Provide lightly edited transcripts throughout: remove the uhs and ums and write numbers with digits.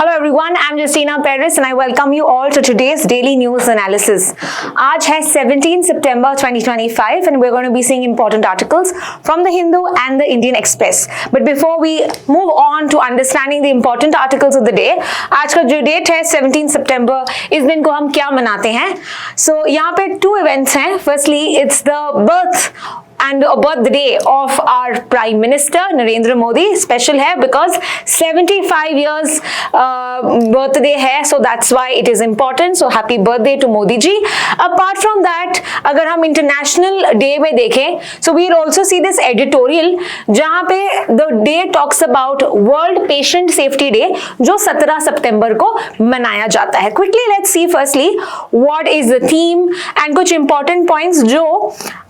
Hello everyone, I'm Justina Perez and I welcome you all to today's daily news analysis. आज है 17 September 2025 and we're going to be seeing important articles from the Hindu and the Indian Express. But before we move on to understanding the important articles of the day, आज का जो date है 17 September, इस दिन को हम क्या मनाते हैं? So यहाँ पे two events हैं. Firstly, it's the birth and a birthday of our Prime Minister Narendra Modi. Special है because 75 years birthday है, so that's why it is important. So happy birthday to Modi ji. Apart from that, अगर हम international day में देखें, so we'll also see this editorial जहाँ पे the day talks about World Patient Safety Day जो 17 सितंबर को मनाया जाता है. Quickly let's see firstly what is the theme and कुछ important points जो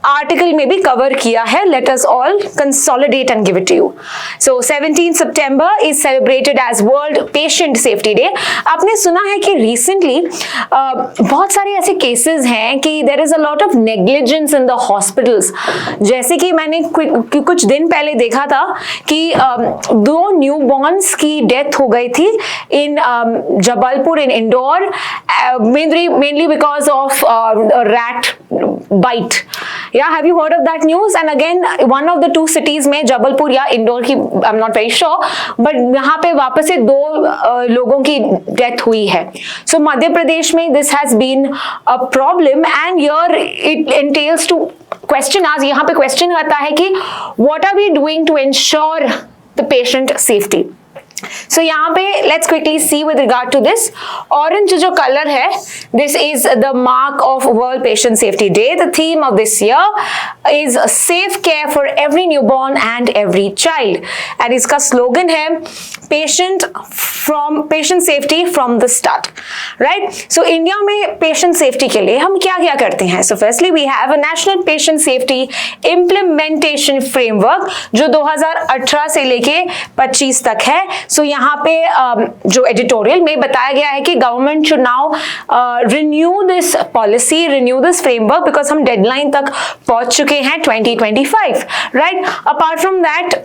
आर्टिकल में भी कवर किया है. Let us all consolidate and give it to you. So 17 September is celebrated as World Patient Safety Day. आपने सुना है कि recently बहुत सारे ऐसे cases हैं कि there is a lot of negligence in the hospitals. जैसे कि मैंने कुछ दिन पहले देखा था कि 2 newborns की डेथ हो गई थी in Jabalpur in Indore mainly because of rat bite. Yeah, have you heard of that news? And again, one of the two cities में जबलपुर या इंदौर की I'm not very sure, but यहाँ पे वापस से 2 लोगों की डेथ हुई है. So मध्य प्रदेश में this has been a problem and here it entails to question आज यहाँ पे question आता है कि what are we doing to ensure the patient safety? So यहाँ पे let's quickly see with regard to this. Orange जो color है, this is the mark of World Patient Safety Day. The theme of this year is safe care for every newborn and every child. And इसका slogan है patient safety from the start. Right? So India में patient safety के लिए हम क्या क्या करते हैं? So firstly we have a National Patient Safety Implementation Framework जो 2018 से लेके 25 तक है. So यहाँ पे जो एडिटोरियल में बताया गया है कि government should now renew this policy, renew this framework because हम डेडलाइन तक पहुंच चुके हैं 2025, right. Apart from that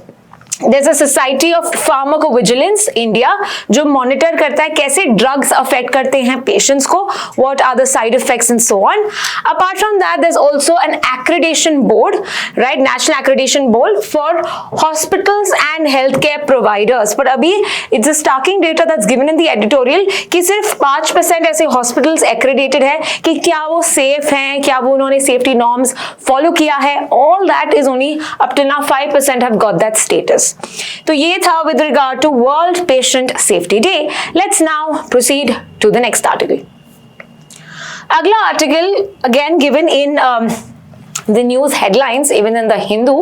There's a Society of Pharmacovigilance India जो मॉनिटर करता है कैसे ड्रग्स अफेक्ट करते हैं पेशेंट्स को, what are the side effects and so on. Apart from that, there's also an accreditation board, right? National Accreditation Board for hospitals and healthcare providers. But अभी it's a starting data that's given in the editorial कि सिर्फ 5% ऐसे hospitals accredited है कि क्या वो safe हैं, क्या वो उन्होंने safety norms follow किया है. All that is only up till now 5% have got that status. तो ये था with regard to World Patient Safety Day. Let's now proceed to the next article. अगला article again given in the news headlines, even in the Hindu.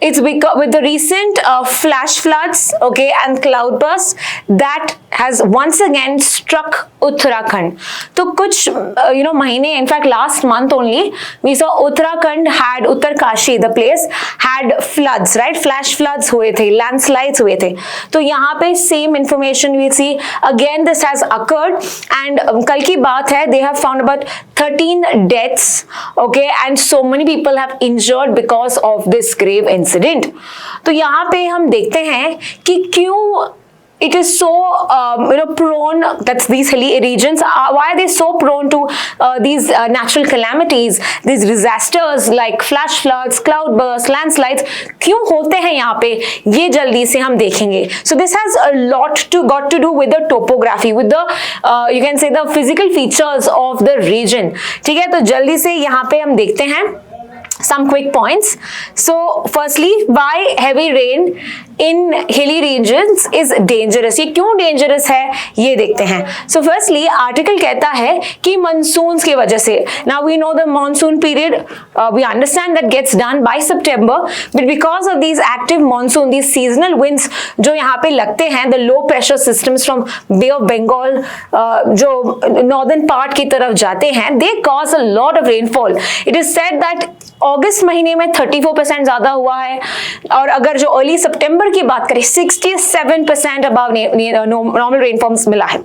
It's because with the recent flash floods, okay, and cloudburst that has once again struck Uttarakhand. तो कुछ महीने, in fact last month only we saw Uttarakhand had Uttarkashi, the place had floods, right? Flash floods हुए थे, landslides हुए थे. तो यहाँ पे same information we see again this has occurred and कल की बात है they have found about 13 deaths, okay, and so many people have injured because of this grave incident. तो यहाँ पे हम देखते हैं कि क्यों it is so prone, that's these hilly regions, why are they so prone to these natural calamities, these disasters like flash floods, cloudbursts, landslides, क्यों होते हैं यहाँ पे, ये जल्दी से हम देखेंगे. So this has a lot got to do with the topography, with the you can say the physical features of the region. ठीक है, तो जल्दी से यहाँ पे हम देखते हैं some quick points. So firstly, why heavy rain in hilly regions is dangerous? ये क्यों dangerous है ये देखते हैं. So firstly, article कहता है कि monsoons की वजह से, now we know the monsoon period we understand that gets done by September, but because of these active monsoon, these seasonal winds जो यहाँ पे लगते हैं, the low pressure systems from Bay of Bengal जो northern part की तरफ जाते हैं, they cause a lot of rainfall. It is said that अगस्त महीने में 34% ज्यादा हुआ है और अगर जो अर्ली सितंबर की बात करें 67% अबव नॉर्मल रेनफॉल्स मिला है.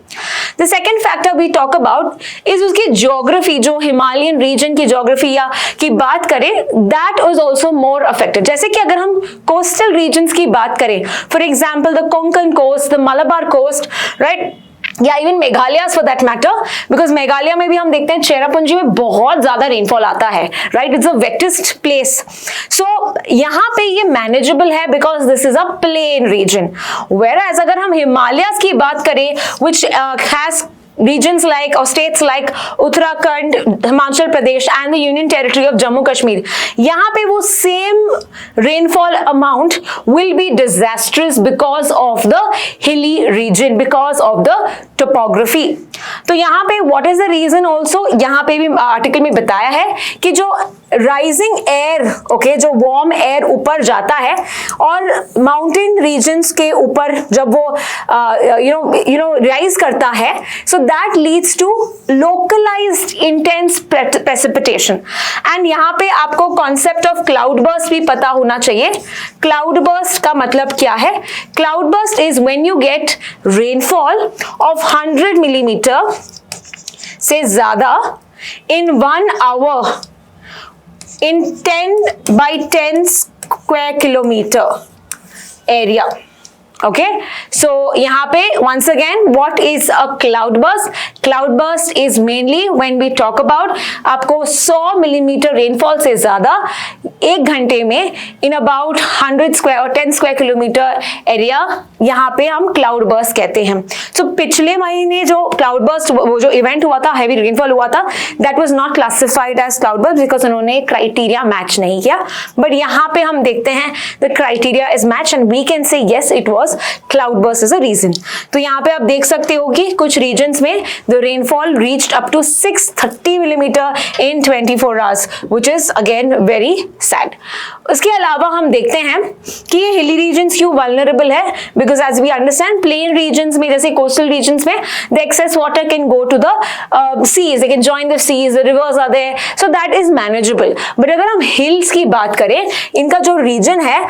The second factor we talk about is उसकी ज्योग्राफी, जो हिमालयन रीजन की ज्योग्राफी या की बात करें, that is also more affected. जैसे कि अगर हम कोस्टल रीजन्स की बात करें, for example the Konkan coast, the Malabar coast, right, या even Meghalaya for that matter, because Meghalaya में भी हम देखते हैं चेरापूंजी में बहुत ज्यादा रेनफॉल आता है, right, it's a wettest place. So यहाँ पे ये मैनेजेबल है because this is a plain region. Whereas अगर हम हिमालय की बात करें, which has regions like or states like Uttarakhand, Himachal Pradesh and the Union Territory of Jammu Kashmir, यहाँ पे वो same rainfall amount will be disastrous because of the hilly region, because of the topography। तो यहाँ पे what is the reason also, यहाँ पे भी article में बताया है कि जो राइजिंग एयर, ओके, जो वार्म एयर ऊपर जाता है और माउंटेन रीजन्स के ऊपर जब वो यू नो राइज करता है, so that leads to localised intense precipitation. And यहाँ पे आपको कॉन्सेप्ट ऑफ क्लाउड बर्स्ट भी पता होना चाहिए। क्लाउड बर्स्ट का मतलब क्या है? Cloud burst is when you get rainfall of 100 millimetre से ज्यादा in 1 hour in 10 by 10 square kilometer area। Okay, so यहाँ पे once again what is a cloud burst? Cloud burst is mainly when we talk about आपको 100 millimetre rainfall से ज्यादा 1 घंटे में in about 100 square और 10 स्क्वायर किलोमीटर एरिया, यहाँ पे हम क्लाउड बर्स्ट कहते हैं। तो पिछले महीने जो क्लाउड बर्स्ट, वो जो इवेंट हुआ था, हैवी रेनफॉल हुआ था, that was not classified as cloudburst because उन्होंने क्राइटेरिया मैच नहीं किया। बट यहाँ पे हम देखते हैं the criteria is match and we can say yes it was cloudburst is a reason. तो यहाँ पे आप देख सकते हो कि कुछ रीजन्स में the rainfall reached up to 630 millimetre in 24 hours, which is again very sad. उसके अलावा हम देखते हैं कि ये हिली रीजन्स क्यों वल्नरेबल है, because as we understand plain regions में, जैसे कोस्टल रीजन्स में, the excess water can go to the seas, they can join the seas, the rivers are there, so that is manageable. But अगर हम hills की बात करें, इनका जो रीजन है,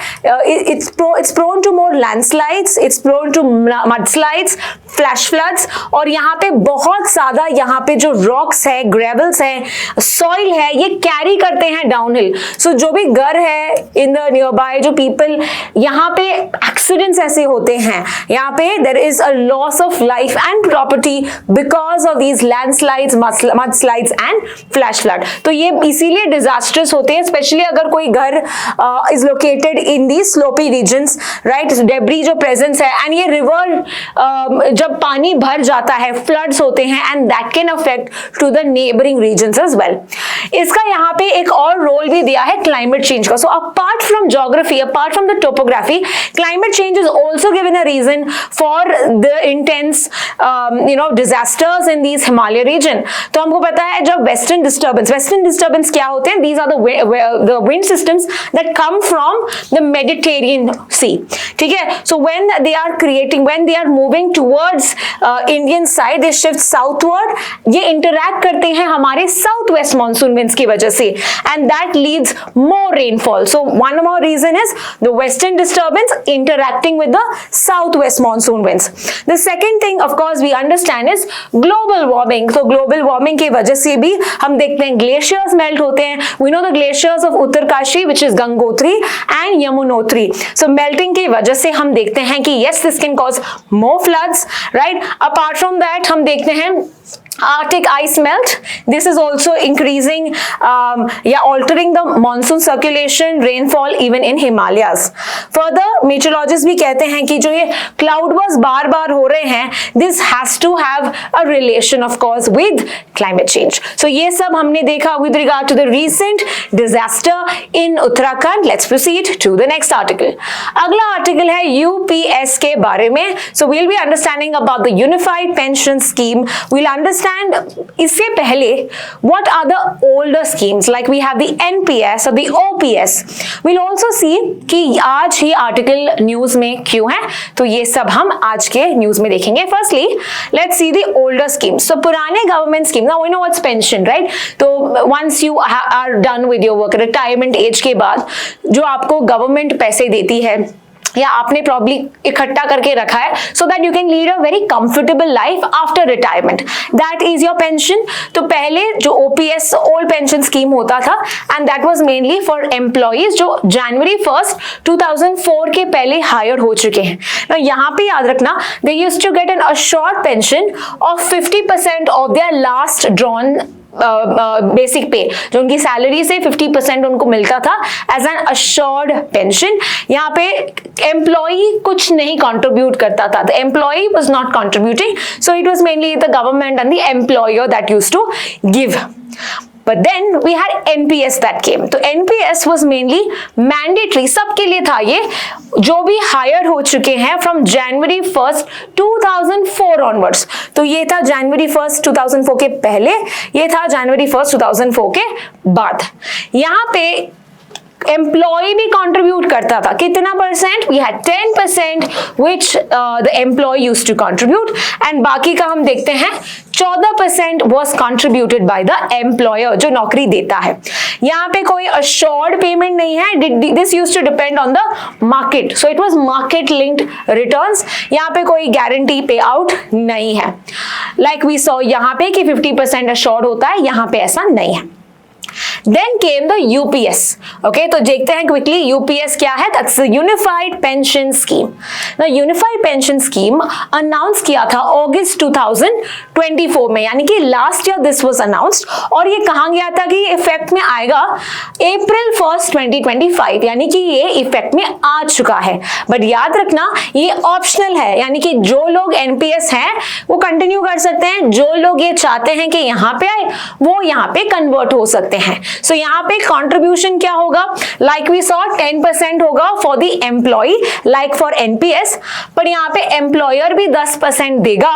it's prone to more landslides, it's prone to mudslides, flash floods, और यहाँ पे बहुत ज्यादा यहाँ पे जो रॉक्स है, ग्रेवल्स है, सॉइल है, ये कैरी करते हैं डाउनहिल। सो जो भी घर है इन द नियर बाय, जो पीपल, यहाँ पे एक्सीडेंट्स ऐसे होते हैं, यहाँ पे there is a loss of life and property because of these landslides, mudslides and flash flood. तो ये इसीलिए डिजास्टर्स होते हैं, स्पेशली अगर कोई घर is located in the slopy regions, right, debris जो प्रेजेंस है, एंड ये रिवर जब पानी भर जाता है, फ्लड्स होते हैं, and that can affect to the neighbouring regions as well. इसका यहाँ पे एक और रोल भी दिया है क्लाइमेट चेंज का। So apart from geography, apart from the topography, climate change is also given a reason for the intense disasters in these Himalaya region. तो हमको पता है जब वेस्टर्न डिस्टर्बेंस क्या होते हैं, these are the wind systems that come from the Mediterranean sea, ठीक है। So when they are moving towards Indian side, they shift southward, ये इंटरैक्ट करते हैं हमारे साउथ वेस्ट मॉनसून विंड्स की वजह से, and that leads more rainfall. So one more region is the western disturbance interacting with the south west monsoon winds. The second thing of course we understand is global warming. तो global warming की वजह से भी हम देखते हैं glaciers melt होते हैं। We know the glaciers of Uttarkashi which is Gangotri and Yamunotri. So melting की वजह से हम देखते हैं कि yes, this can cause more floods, right? Apart from that, हम देखते हैं Arctic ice melt. This is also increasing, altering the monsoon circulation, rainfall even in Himalayas. Further, meteorologists भी कहते हैं कि जो ये cloud bursts बार-बार हो रहे हैं, this has to have a relation, of course, with climate change. So ये सब हमने देखा with regard to the recent disaster in Uttarakhand. Let's proceed to the next article. अगला article है UPS के बारे में. So we'll be understanding about the Unified Pension Scheme. We'll understand इससे पहले what are the older schemes, like we have the NPS or the OPS. We'll also see कि आज ही article news में क्यों है, तो ये सब हम आज के न्यूज में देखेंगे. Firstly, let's see the older schemes. So पुराने government scheme, now we know what's pension, right? तो once you are done with your work, retirement age के बाद जो आपको गवर्नमेंट पैसे देती है, या आपने प्रॉब्ली इकट्ठा करके रखा है so that you can lead a very comfortable life after retirement, that is your pension. तो पहले जो ओपीएस ओल्ड पेंशन स्कीम होता था and that was mainly for employees जो जनवरी 1 2004 के पहले हायर हो चुके हैं। Now, यहाँ पे याद रखना they used to get an assured pension of 50% of their last drawn basic pay, जो उनकी सैलरी से 50% उनको मिलता था एज एन अश्योर्ड पेंशन। यहाँ पे एम्प्लॉई कुछ नहीं कंट्रीब्यूट करता था, the employee was not contributing, so it was mainly the government and the employer that used to give. But then we had NPS that came. तो NPS was mainly mandatory, सबके लिए था ये, जो भी हायर हो चुके हैं from January 1st 2004 onwards। तो ये था January 1st 2004 के पहले, ये था January 1st 2004 के बाद। यहाँ पे एम्प्लॉय भी कंट्रीब्यूट करता था, कितना percent? We had 10% which the employee used to contribute, and बाकी का हम देखते हैं 14% was contributed by the employer, जो नौकरी देता है। यहाँ पे कोई assured payment नहीं है, this used to depend on the market, so it was market linked returns। यहाँ पे कोई guarantee payout नहीं है, like we saw यहाँ पे कि 50% assured होता है, यहाँ पे ऐसा नहीं है। Then came the UPS, okay, तो देखते हैं quickly UPS क्या है? That's the Unified Pension Scheme। Now Unified Pension Scheme announce किया था August 2024 में, यानी कि last year this was announced, और ये कहाँ गया था कि इफेक्ट में आएगा April 1st 2025, यानी कि ये इफेक्ट में आ चुका है। बट याद रखना ये ऑप्शनल है, यानी कि जो लोग NPS हैं वो कंटिन्यू कर सकते हैं, जो लोग ये चाहते हैं कि यहाँ पे आए वो यहाँ पे कन्वर्ट हो सकते हैं। सो यहाँ पे कंट्रीब्यूशन क्या होगा? लाइक वी सॉ 10% होगा for the employee like for NPS, पर यहाँ पे एम्प्लॉयर भी 10% देगा।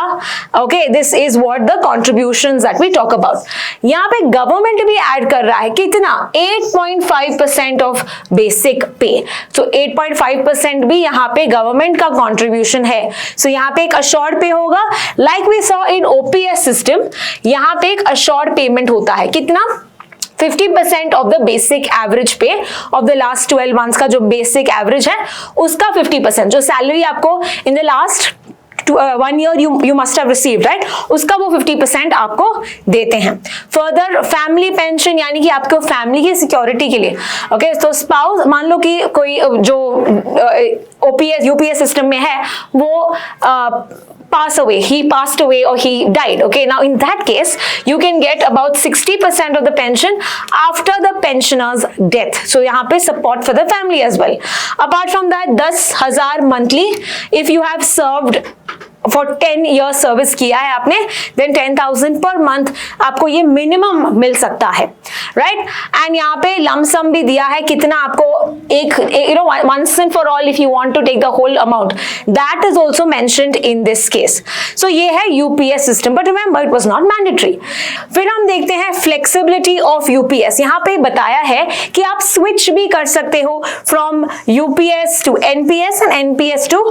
Okay, this is what the contributions that we talk about. यहाँ पे गवर्नमेंट भी ऐड कर रहा है कितना? 8.5% ऑफ बेसिक पे। सो 8.5% भी यहाँ पे गवर्नमेंट का कंट्रीब्यूशन है। सो यहाँ पे एक अश्योर्ड पे होगा, like we saw in OPS system. यहाँ पे एक अश्योर्ड पेमेंट होता है कितना? 50% of the basic average pay of the last 12 months का जो बेसिक एवरेज है उसका 50%, जो सैलरी आपको in the last 1 year you must have received, right? उसका वो 50% आपको देते हैं। फर्दर फैमिली पेंशन, यानी कि आपको फैमिली की सिक्योरिटी के लिए, ओके, तो स्पाउस, मान लो कि कोई जो ओपीएस यूपीएस सिस्टम में है वो he passed away or he died. Okay, now in that case you can get about 60% of the pension after the pensioner's death. So यहाँ पे support for the family as well. Apart from that 10,000 monthly if you have served for 10 years service किया है आपने, then 10,000 per month आपको ये minimum मिल सकता है, right? And यहाँ पे लमसम भी दिया है कितना आपको, एक once and for all if you want to take the whole amount, that is also mentioned in this case. So ये है UPS system, but remember it was not mandatory. फिर हम देखते हैं flexibility of UPS। यहाँ पे बताया है कि आप switch भी कर सकते हो from UPS to NPS and NPS to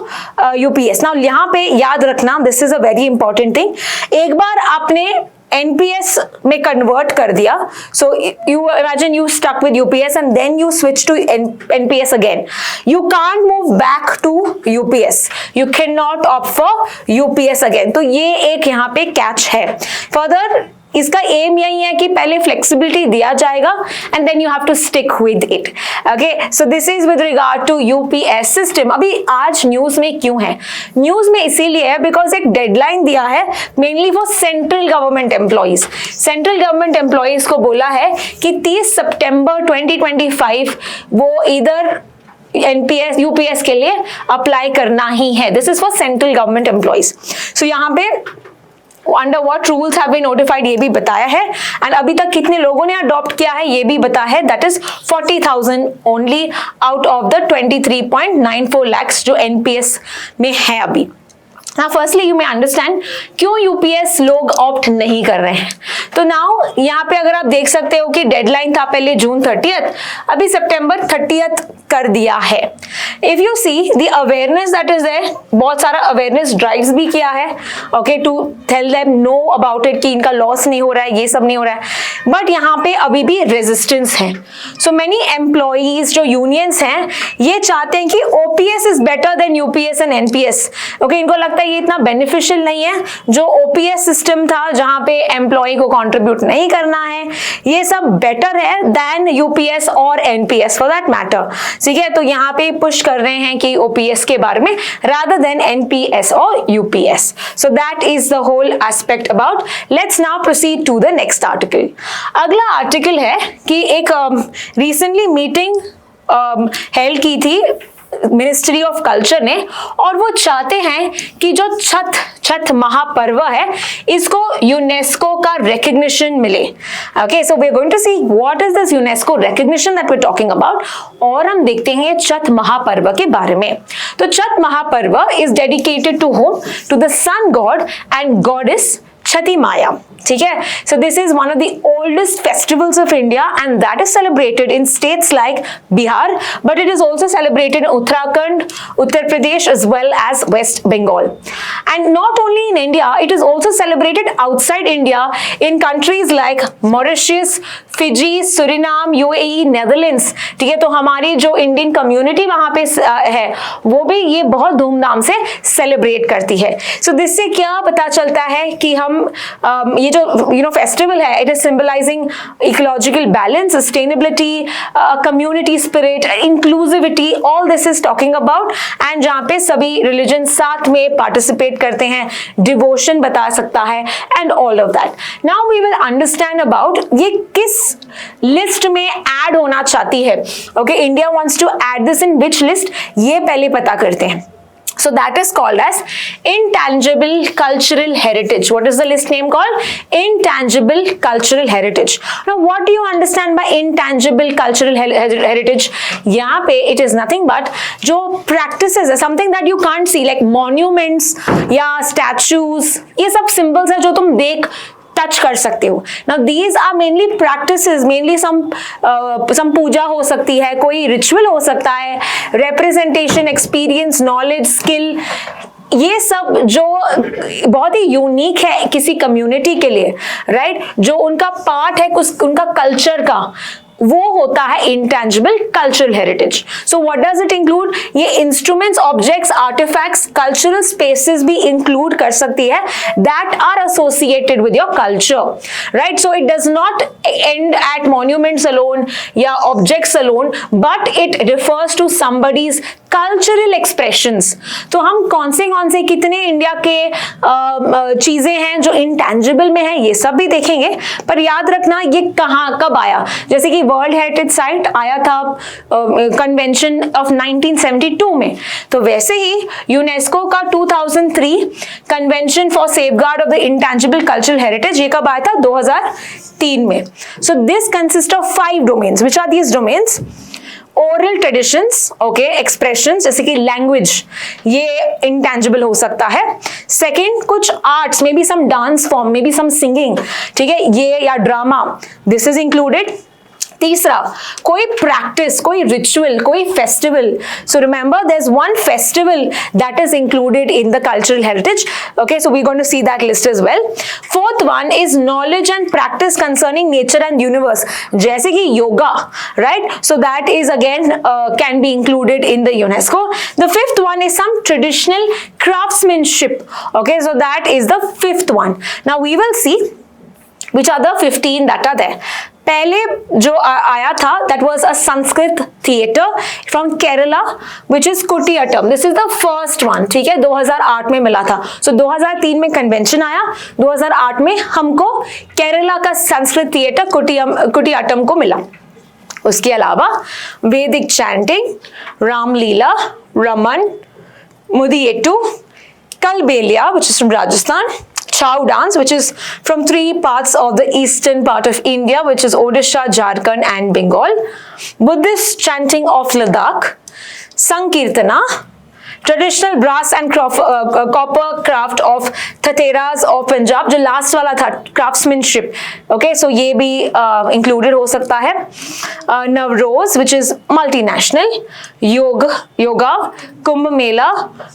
UPS। Now यहाँ पे याद रखना, this is a very important thing, एक बार आपने एनपीएस में कन्वर्ट कर दिया, so you imagine you stuck with UPS and then you switch to NPS again, you can't move back to UPS, you can not opt for UPS again. तो ये एक यहाँ पे कैच है। फर्दर इसका एम यही है कि पहले फ्लेक्सिबिलिटी दिया जाएगा and then you have to stick with it. Okay, so this is with regard to UPS system. अभी आज न्यूज में क्यों है? न्यूज में इसीलिए है बिकॉज एक डेडलाइन दिया है mainly for central government employees. Central government employees को बोला है कि 30 सितंबर 2025 वो इधर एनपीएस यूपीएस के लिए अप्लाई करना ही है। This is for central government employees. So यहाँ पे under what rules have been notified ये भी बताया है, एंड अभी तक कितने लोगों ने अडॉप्ट किया है ये भी बताया है, that is 40,000 only out of the 23.94 lakhs जो एनपीएस में है अभी। Now firstly you may understand क्यों यूपीएस लोग ऑप्ट नहीं कर रहे हैं। तो नाउ यहाँ पे अगर आप देख सकते हो कि डेडलाइन था पहले जून 30th, अभी सितंबर 30th कर दिया है। If you see the awareness that is there, बहुत सारा अवेयरनेस ड्राइव्स भी किया है, okay, to tell them know about it कि इनका लॉस नहीं हो रहा है, ये सब नहीं हो रहा है, बट यहाँ पे अभी भी रेजिस्टेंस है। सो मेनी एम्प्लॉइज जो यूनियंस हैं ये चाहते हैं कि OPS is better than UPS and NPS. Okay, इनको लगता है ये इतना बेनिफिशियल नहीं है, जो ओपीएस सिस्टम था जहां पे एम्प्लॉय को कंट्रीब्यूट नहीं करना है, ये सब बेटर है देन यूपीएस और एनपीएस फॉर दैट मैटर। ठीक है, तो यहाँ पे पुश कर रहे हैं कि ओपीएस के बारे में रादर देन एनपीएस और UPS. So that is the whole aspect about. Let's now proceed to the next article. अगला आर्टिकल है कि एक रिसेंटली मीटिंग हेल्ड की थी मिनिस्ट्री ऑफ कल्चर ने, और वो चाहते हैं कि जो छठ महापर्व है इसको यूनेस्को का रिकग्निशन मिले। Okay, so we are going to see what is this UNESCO recognition that we are talking about, और हम देखते हैं छठ महापर्व के बारे में। तो छठ महापर्व is dedicated to whom, to the sun god and goddess Chhathi Maiya. ठीक है, so this is one of the oldest festivals of India and that is celebrated in states like Bihar, but it is also celebrated in Uttarakhand, Uttar Pradesh as well as West Bengal. And not only in India, it is also celebrated outside India in countries like Mauritius, Fiji, Suriname, UAE, Netherlands. ठीक है, तो हमारी जो Indian community वहां पे है वो भी ये बहुत धूमधाम से सेलिब्रेट करती है। सो जिससे क्या पता चलता है कि हम ये जो फेस्टिवल है, it is symbolising ecological balance, sustainability, community spirit, inclusivity, all this is talking about, and जहाँ पे सभी रिलीजन साथ में पार्टिसिपेट करते हैं, डिवोशन बता सकता है and all of that. Now we will understand about ये किस लिस्ट में ऐड होना चाहती है। Okay, India wants to add this in which list, ये पहले पता करते हैं। So that is called as intangible cultural heritage. What is the list name called? Intangible cultural heritage. Now what do you understand by intangible cultural heritage? यहाँ पे it is nothing but जो practices है, something that you can't see, like monuments या statues, ये सब symbols है जो तुम देख टच कर सकते हो। Now these are mainly practices, mainly some पूजा हो सकती है, कोई रिचुअल हो सकता है, representation, experience, knowledge, skill, ये सब जो बहुत ही यूनिक है किसी कम्युनिटी के लिए, राइट, जो उनका पार्ट है उनका कल्चर का, वो होता है intangible cultural heritage. So what does it include? ये instruments, objects, artefacts, cultural spaces भी इंक्लूड कर सकती है that are associated with your culture, right. So it does not end at monuments alone या objects alone, but it refers to somebody's cultural expressions. तो हम कौन से कितने इंडिया के चीजें हैं जो इंटेंजिबल में है, ये सब भी देखेंगे, पर याद रखना ये कहाँ कब आया। जैसे कि वर्ल्ड हेरिटेज साइट आया था कन्वेंशन ऑफ 1972 में, तो वैसे ही यूनेस्को का 2003 convention for safeguard of the intangible cultural heritage, ये कब आया था? 2003 में। So this consist of 5 domains. Which are these domains? Oral traditions, okay, expressions, जैसे कि लैंग्वेज, ये इंटेंजिबल हो सकता है। सेकेंड, कुछ arts, maybe some dance form, maybe some singing, ठीक है, ये या ड्रामा, दिस इज इंक्लूडेड। तीसरा, कोई प्रैक्टिस, कोई रिचुअल, कोई festival. So remember there is one festival that is included in the cultural heritage. Okay, so we are going to see that list as well. Fourth one is knowledge and practice concerning nature and universe, जैसे कि yoga, right, so that is again can be included in the UNESCO. The fifth one is some traditional craftsmanship. Okay, so that is the fifth one. Now we will see which are the 15 that are there. पहले जो आया था that was a Sanskrit theatre from Kerala which is Kutiyattam. This is the first one. ठीक है, 2008 में मिला था। So 2003 में कन्वेंशन आया, 2008 में हमको केरला का संस्कृत थिएटर कुटियाट्टम को मिला। उसके अलावा Vedic chanting, Ramlila, Ramman, Mudiyettu, Kalbelia which is from Rajasthan, Chau dance which is from 3 parts of the eastern part of India which is Odisha, Jharkhand and Bengal, Buddhist chanting of Ladakh, Sankirtana, traditional brass and copper craft of Thatheras of Punjab, जो last वाला था craftsmanship, okay, सो ये भी included हो सकता है। Navroz which is multinational, yoga, Kumbh Mela,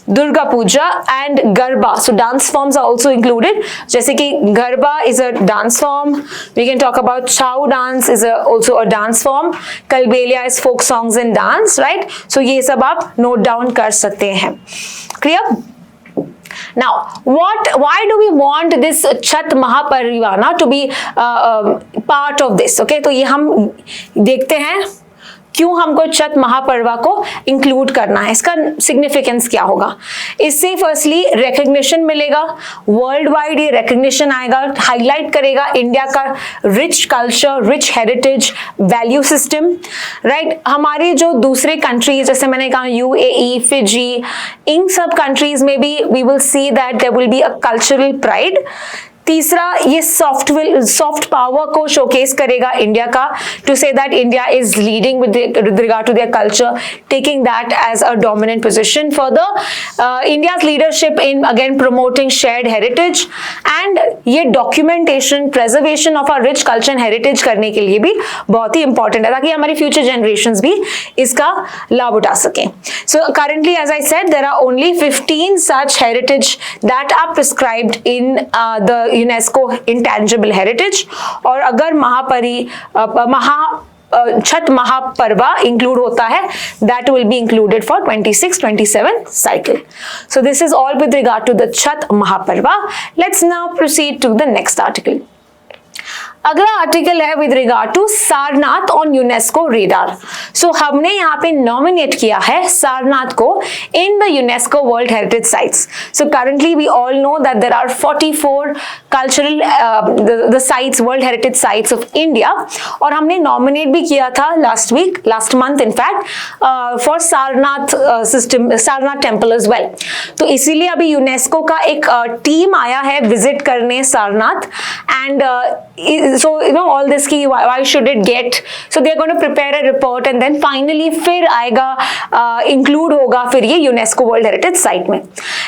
Durga Puja and Garba, so dance forms are also included, जैसे कि Garba is a dance form, we can talk about Chhau dance is also a dance form, Kalbelia is folk songs and dance, right, so ये सब आप note down कर सकते हैं। Clear? Now, why do we want this Chhat Mahaparivana to be part of this? Okay, तो ये हम देखते हैं क्यों हमको छठ महापर्वा को इंक्लूड करना है, इसका सिग्निफिकेंस क्या होगा। इससे फर्स्टली रिकग्निशन मिलेगा, वर्ल्ड वाइड ये रिकग्निशन आएगा, हाईलाइट करेगा इंडिया का rich culture, rich heritage, value system, right. हमारे जो दूसरे कंट्रीज जैसे मैंने कहा UAE, फिजी, इन सब कंट्रीज में भी we will see that there will be a cultural pride. तीसरा, ये सॉफ्ट पावर को शोकेस करेगा इंडिया का, to say that India is leading with regard to their culture, taking that as a dominant position. Further, India's leadership in again promoting shared heritage, and ये documentation, preservation of our rich culture and heritage करने के लिए भी बहुत ही important है, ताकि हमारी future generations भी इसका लाभ उठा सकें। So currently as I said there are only 15 such heritage that are prescribed in the UNESCO intangible heritage, और अगर छठ महापर्वा इंक्लूड होता है, that will be included for 26-27 cycle. So this is all with regard to the Chhat Mahaparva. Let's now proceed to the next article. अगला article है with regard to Sarnath on UNESCO radar. So हमने यहाँ पे nominate किया है सारनाथ को in the UNESCO world heritage sites. So currently we all know that there are 44 cultural the sites, world heritage sites of India, और हमने nominate भी किया था last month in fact for Sarnath system, Sarnath temple as well. तो इसीलिए अभी UNESCO का एक टीम आया है विजिट करने Sarnath, and so you know all this ki why should it get, so they are going to prepare a report and then finally फिर आएगा include होगा फिर ये यूनेस्को वर्ल्ड हेरिटेज साइट में।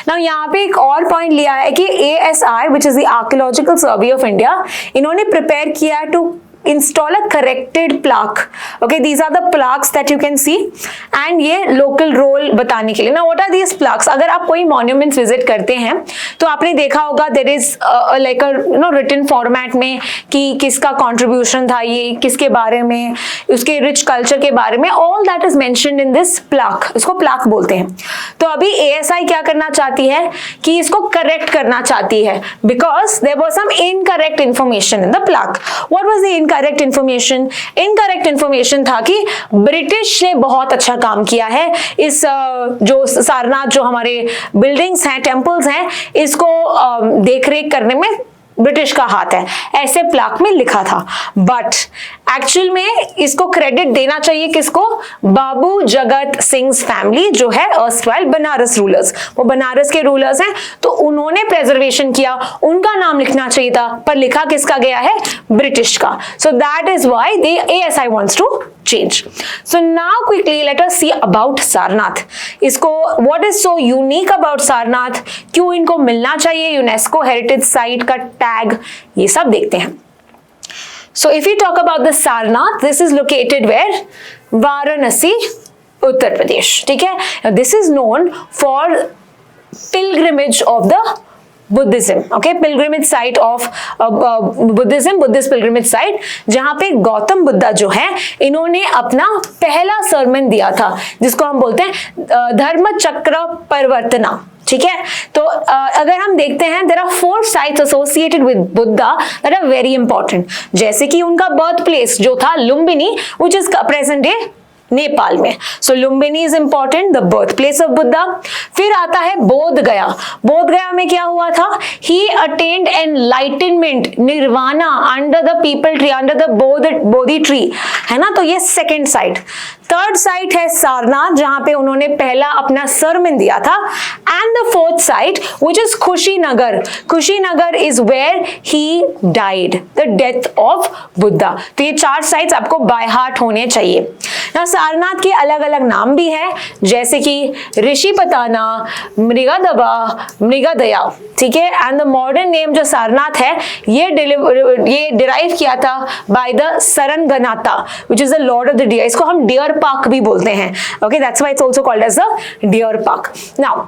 now यहाँ पे एक और पॉइंट लिया है कि ASI which is the Archaeological Survey of India, इन्होंने प्रिपेयर किया to install a corrected plaque. Okay, these are the plaques that you can see, and ये local role बताने के लिए। Now what are these plaques? अगर आप कोई monuments visit करते हैं तो आपने देखा होगा there is like a written format में कि किसका contribution था, ये किसके बारे में, उसके rich culture के बारे में, all that is mentioned in this plaque. इसको plaque बोलते हैं। तो अभी ASI क्या करना चाहती है कि इसको correct करना चाहती है, because there was some incorrect information in the plaque. What was the incorrect information था कि ब्रिटिश ने बहुत अच्छा काम किया है इस जो सारनाथ, जो हमारे बिल्डिंग्स हैं, टेम्पल्स हैं, इसको देखरेख करने में ब्रिटिश का हाथ है, ऐसे प्लाक में लिखा था। बट एक्चुअल में इसको क्रेडिट देना चाहिए किसको? बाबू जगत सिंह फैमिली, जो है अर्स्टवाइल बनारस रूलर्स, वो बनारस के रूलर्स हैं, तो उन्होंने प्रेजर्वेशन किया, उनका नाम लिखना चाहिए था, पर लिखा किसका गया है? ब्रिटिश का। So that is why they ASI wants to change. So now quickly let us see about Sarnath. इसको what is so unique about Sarnath, क्यों इनको मिलना चाहिए यूनेस्को हेरिटेज साइट का टैग, ये सब देखते हैं। So if you talk about the Sarnath, this is located where? Varanasi, Uttar Pradesh, ठीक है। Now this is known for pilgrimage of the Buddhism, okay, pilgrimage site of Buddhism, Buddhist pilgrimage site, जहां पे गौतम बुद्धा जो है इन्होंने अपना पहला सरमन दिया था, जिसको हम बोलते हैं धर्म चक्र परिवर्तना, ठीक है। तो अगर हम देखते हैं there are 4 sites associated with Buddha that are very important, जैसे कि उनका बर्थ प्लेस जो था Lumbini, which is present day Nepal में। So Lumbini is important, the birth place of Buddha. फिर आता है बोध गया। बोध गया में क्या हुआ था? He attained enlightenment, nirvana under the peepal tree, under the Bodhi tree, है ना। तो ये सेकेंड साइट। थर्ड साइट है सारनाथ, जहां पे उन्होंने पहला अपना सरमन दिया था। And the fourth site which is Kushinagar. Kushinagar is where he died, the death of Buddha. तो ये 4 साइट्स आपको बाय हार्ट होने चाहिए। Now सारनाथ के अलग अलग नाम भी हैं, जैसे कि ऋषिपताना, मृगदबा, मृगदया, ठीक है। एंड द मॉडर्न नेम जो सारनाथ है ये डिराइव किया था by the Saranganatha which is the lord of the deer. इसको हम डियर पार्क भी बोलते हैं, okay, that's why it's also called as the deer park. Now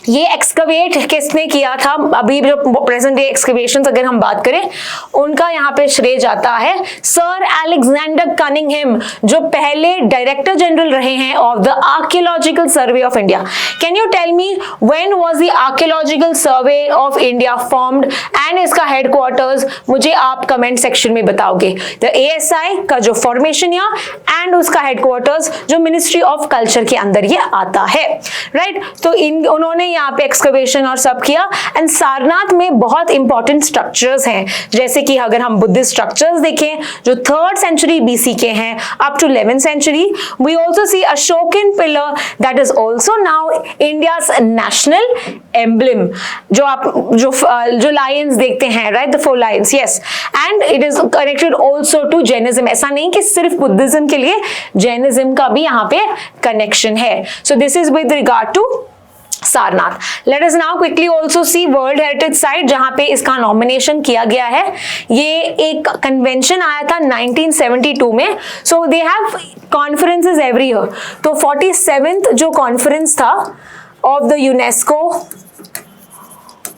ये एक्सकवेट किसने किया था? अभी जो प्रेजेंट डे एक्सकवेशंस अगर हम बात करें उनका यहाँ पे श्रेय जाता है सर अलेक्जेंडर कनिंघम, जो पहले डायरेक्टर जनरल रहे हैं of the archaeological survey of India. Can you tell me when was the archaeological survey of India formed and इसका हेडक्वार्टर्स? मुझे आप कमेंट सेक्शन में बताओगे। द ASI का जो फॉर्मेशन ईयर एंड उसका हेडक्वार्टर्स जो मिनिस्ट्री ऑफ कल्चर के अंदर ये आता है, राइट। तो उन्होंने यहाँ पे एक्सकवेशन और सब किया। एंड सारनाथ में बहुत इंपॉर्टेंट स्ट्रक्चर्स हैं, जैसे कि अगर हम बुद्धिस्ट स्ट्रक्चर्स देखें जो 3rd सेंचुरी BC के हैं up to 11th century. We also see Ashokan pillar that is also now India's national emblem, जो लायंस देखते हैं, right, the 4 lions, yes. And it is connected also to Jainism. ऐसा नहीं कि सिर्फ बुद्धिज्म के लिए, जैनिज्म का भी यहाँ पे कनेक्शन है। So this is with regard to Sarnath. Let us now quickly also see world heritage site जहां पे इसका नॉमिनेशन किया गया है। ये एक कन्वेंशन आया था 1972 में। So they have conferences every year. तो 47th जो कॉन्फ्रेंस था of the UNESCO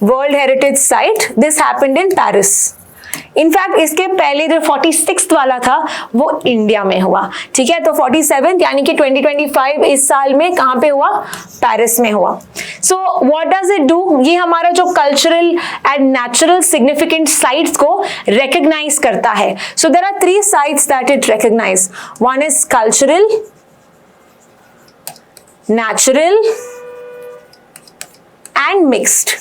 world heritage site, this happened in Paris. In fact इसके पहले जो 46th वाला था वो इंडिया में हुआ, ठीक है। तो 47th यानी कि 2025 इस साल में कहां पे हुआ? पेरिस में हुआ। So what does it do? ये हमारा जो cultural and natural significant sites को रिकॉग्नाइज करता है। So there are 3 sites that it recognise. One is cultural, natural and mixed.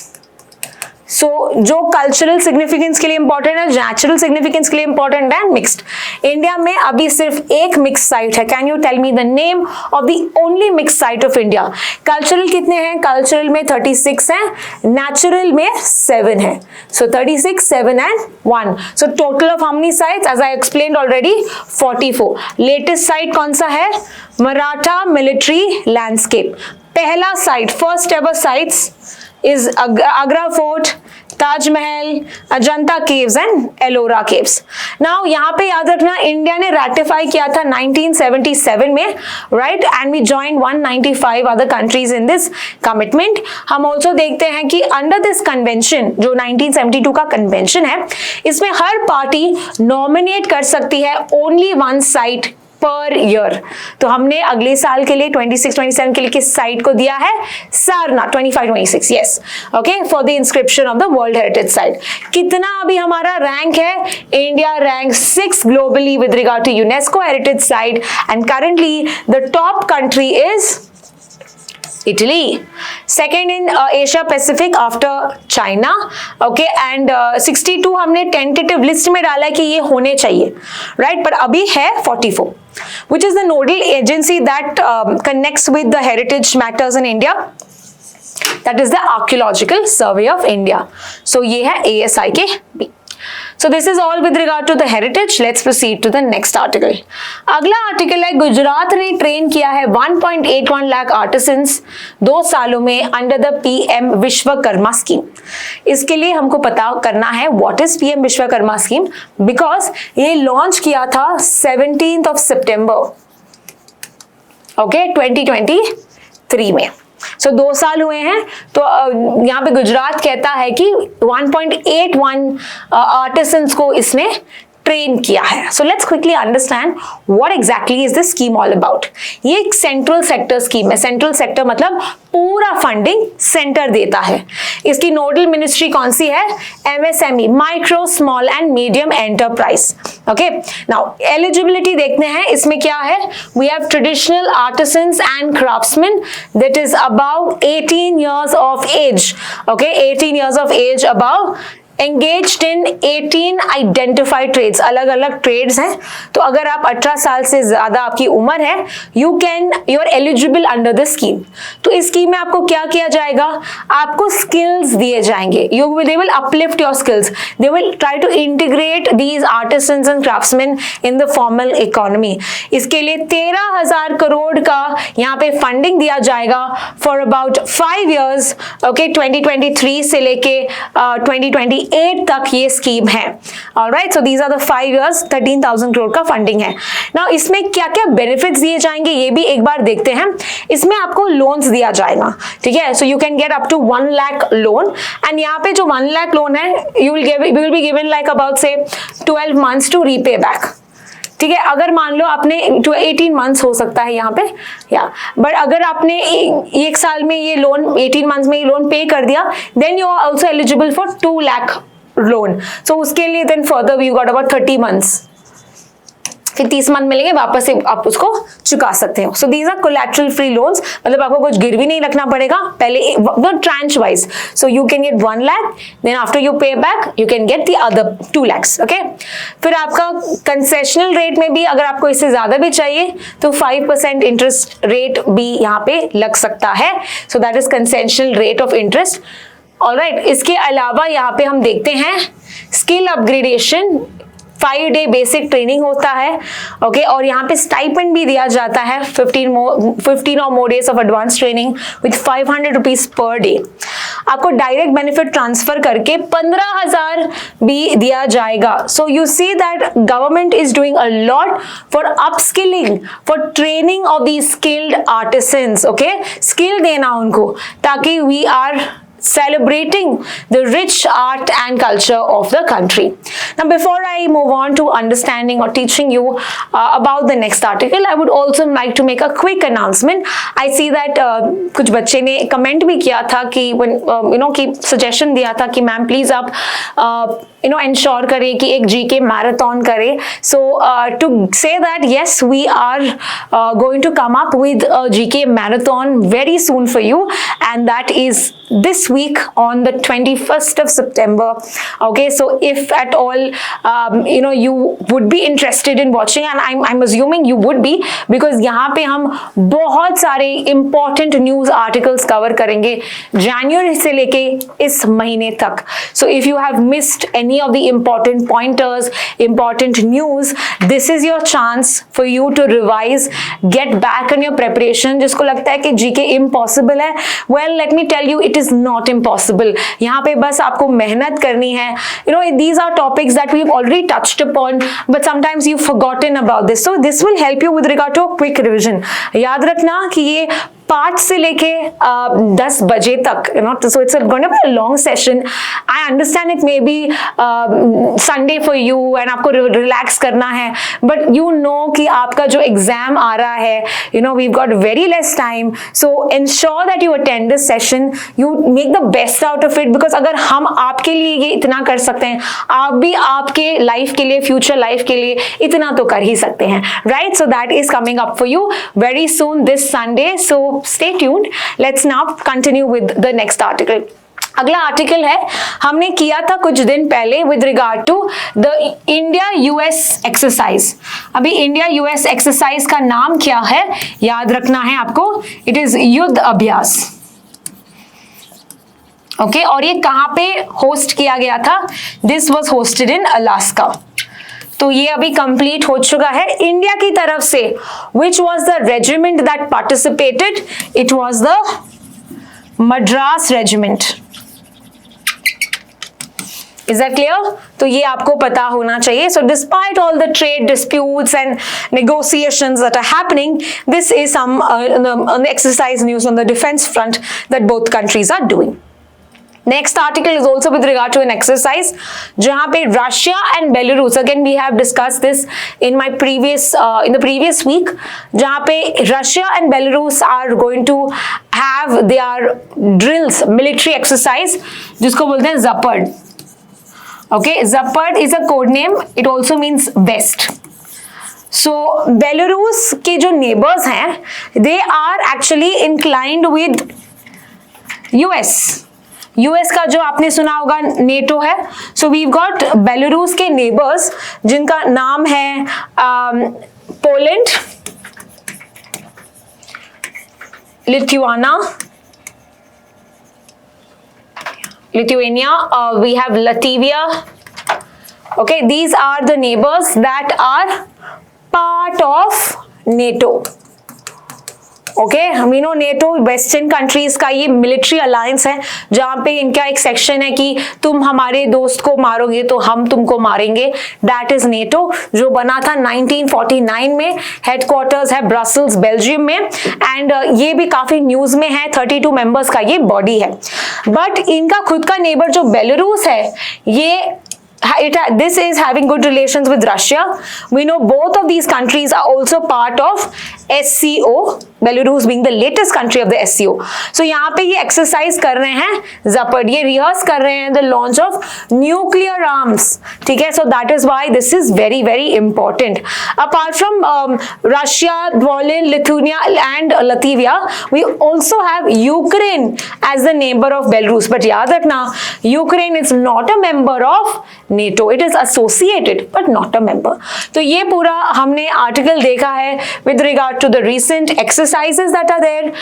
So जो कल्चरल सिग्निफिकेंस के लिए इंपॉर्टेंट है, नेचुरल सिग्निफिकेंस के लिए इंपॉर्टेंट है, मिक्स्ड। इंडिया में अभी सिर्फ एक मिक्स साइट है। Can you tell me the name of the only mix site of India? Cultural कितने हैं? कल्चरल में 36 हैं, नेचुरल में 7 है। So 36, 7 and 1। So total of how many sites? As I explained already 44। Latest site कौन सा है? Maratha military landscape. पहला site, first ever sites is Agra Fort, Taj Mahal, Ajanta Caves and Ellora Caves. Now यहाँ पे याद रखना India ने ratify किया था 1977 में, right? And we joined 195 other countries in this commitment. हम also देखते हैं कि under this convention जो 1972 का convention है, इसमें हर पार्टी nominate कर सकती है only one site per year. तो हमने अगले साल के लिए 26-27 के लिए किस साइट को दिया है? Sarnath. 25-26, yes, okay, for the inscription of the world heritage site. कितना अभी हमारा रैंक है? India rank 6 globally with regard to UNESCO heritage site and currently the top country is Italy, second in Asia Pacific after China, okay, and 62 हमने tentative list में डाला है कि ये होने चाहिए, right, पर अभी है 44, which is the nodal agency that connects with the heritage matters in India, that is the Archaeological Survey of India. So ये है ASI के B. So this is all with regard to the heritage. Let's proceed to the next article. अगला article है गुजरात ने train किया है 1.81 lakh artisans 2 सालों में under the PM Vishwakarma scheme. इसके लिए हमको पता करना है what is PM Vishwakarma scheme, because ये लॉन्च किया था 17th of September, ओके, 2023 में। सो 2 साल हुए हैं। तो यहाँ पे गुजरात कहता है कि 1.81 आर्टिसंस को इसने ट्रेन किया है। So let's quickly understand what exactly is this scheme all about. ये एक सेंट्रल सेक्टर स्कीम है। सेंट्रल सेक्टर मतलब पूरा फंडिंग सेंटर देता है। इसकी नोडल मिनिस्ट्री कौन सी है? MSME, micro small and medium enterprise, okay. Now eligibility देखते हैं इसमें क्या है। We have traditional artisans and craftsman that is about 18 years of age, okay, 18 years of age above engaged in 18 identified trades, अलग अलग ट्रेड्स हैं। तो अगर आप 18 साल से ज्यादा आपकी उम्र है, you are eligible under the scheme. तो इस स्कीम में आपको क्या किया जाएगा, आपको स्किल्स दिए जाएंगे, they will uplift your skills, they will try to integrate these artisans and craftsmen in the formal economy। इसके लिए 13,000 करोड़ का यहाँ पे फंडिंग दिया जाएगा फॉर अबाउट 5 years, ओके, 2023 से लेके 2028 तक ये स्कीम है। Alright, so these are the 5 years, 13,000 crore का फंडिंग है। नाउ इसमें क्या क्या बेनिफिट्स दिए जाएंगे ये भी एक बार देखते हैं। इसमें आपको लोन्स दिया जाएगा, ठीक है, so you can get up to 1 lakh loan, and यहाँ पे जो 1 लाख लोन है you will be given like about say 12 months to repay back, ठीक है। अगर मान लो आपने 18 months हो सकता है यहाँ पे, या बट अगर आपने एक साल में ये लोन 18 months में ये लोन पे कर दिया, then you are also eligible for 2 lakh loan. So उसके लिए then further you got about 30 months, फिर 30 month मिलेंगे, वापस से आप उसको चुका सकते हो। So these are collateral free loans, मतलब आपको कुछ गिरवी नहीं रखना पड़ेगा पहले, tranche wise. So you can get 1 lakh, then after you pay back you can get the other 2 lakhs, okay. फिर आपका कंसेशनल रेट में भी अगर आपको इससे ज्यादा भी चाहिए तो 5% इंटरेस्ट रेट भी यहाँ पे लग सकता है। So that is concessional rate of interest. Alright, इसके अलावा यहाँ पे हम देखते हैं skill upgradation, 5-day basic training होता है, ओके, और यहाँ पे स्टाइपेंड भी दिया जाता है 15 or more days of advance training with 500 rupees per day. आपको डायरेक्ट बेनिफिट ट्रांसफर करके 15,000 भी दिया जाएगा। So you see that government is doing a lot for upskilling, for training of the skilled artisans, okay, skill देना उनको, ताकि we are celebrating the rich art and culture of the country. Now before I move on to understanding or teaching you about the next article, I would also like to make a quick announcement. I see that कुछ बच्चे ने comment भी किया था कि कि suggestion दिया था कि मैम प्लीज आप ensure करें कि एक GK marathon करें। So to say that yes, we are going to come up with a GK marathon very soon for you, and that is this week on the 21st of September, okay। So if at all you would be interested in watching, and I'm assuming you would be, because यहाँ पे हम बहुत सारे important news articles cover करेंगे January से लेके इस महीने तक। So if you have missed any of the important pointers, important news, this is your chance for you to revise, get back on your preparation। जिसको लगता है कि GK impossible है, well let me tell you, it is not impossible। यहाँ पे बस आपको मेहनत करनी है। These are topics that we've already touched upon, but sometimes you've forgotten about this, so this will help you with regard to a quick revision। याद रखना कि ये 5 से लेके 10 बजे तक, so it's going to be a long session। I understand it may be Sunday for you and आपको relax करना है, but you know कि आपका जो exam आ रहा है, we've got very less time, so ensure that you attend this session, you make the best out of it, because अगर हम आपके लिए ये इतना कर सकते हैं, आप भी आपके life के लिए, future life के लिए इतना तो कर ही सकते हैं, right? So that is coming up for you very soon this Sunday, so stay tuned। Let's now continue with the next article। अगला आर्टिकल है, हमने किया था कुछ दिन पहले with regard to the India US exercise. अभी इंडिया यूएस एक्सरसाइज का नाम क्या है याद रखना है आपको, इट इज युद्ध अभ्यास, ओके। और ये कहां पे होस्ट किया गया था, this was hosted in Alaska. तो ये अभी कंप्लीट हो चुका है इंडिया की तरफ से। Which was the regiment that participated, it was the Madras regiment. Is that clear? तो ये आपको पता होना चाहिए। So despite all the trade disputes and negotiations that are happening, this is some on the exercise news on the defense front that both countries are doing. Next article is also with regard to an exercise जहाँ पे Russia and Belarus, again we have discussed this in my previous in the previous week, जहाँ पे Russia and Belarus are going to have their drills, military exercise, जिसको बोलते हैं Zapad, okay। Zapad is a code name, it also means west। So Belarus के जो neighbors हैं, they are actually inclined with US। US का जो आपने सुना होगा नेटो है. सो वी गॉट बेलारूस के नेबर्स जिनका नाम है Poland, Lithuania, we have Latvia. Okay, these are the neighbors that are part of NATO. Okay, we know NATO western countries का ये मिलिट्री अलायंस है जहां पे इनका एक सेक्शन है कि तुम हमारे दोस्त को मारोगे तो हम तुमको मारेंगे. दैट इज नेटो, जो बना था 1949 में. हेडक्वार्टर्स है ब्रसल्स बेल्जियम में. एंड ये भी काफी न्यूज में है. 32 मेंबर्स का ये बॉडी है. बट इनका खुद का नेबर जो बेलारूस है, ये this is having good relations with Russia. We know both of these countries are also part of SCO, Belarus being the latest country of the SCO. So यहाँ पे ये exercise कर रहे हैं Zapad, ये rehearse कर रहे हैं the launch of nuclear arms. ठीक है, so that is why this is very very important. Apart from Russia, Poland, Lithuania and Latvia, we also have Ukraine as the neighbor of Belarus. But याद रखना, Ukraine is not a member of NATO. It is associated but not a member. तो ये पूरा हमने article देखा है with regard to the recent exercises that are there,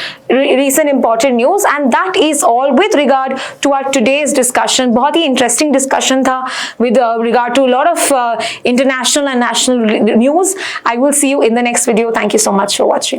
recent important news, and that is all with regard to our today's discussion. बहुत ही interesting discussion था with regard to a lot of international and national news. I will see you in the next video. Thank you so much for watching.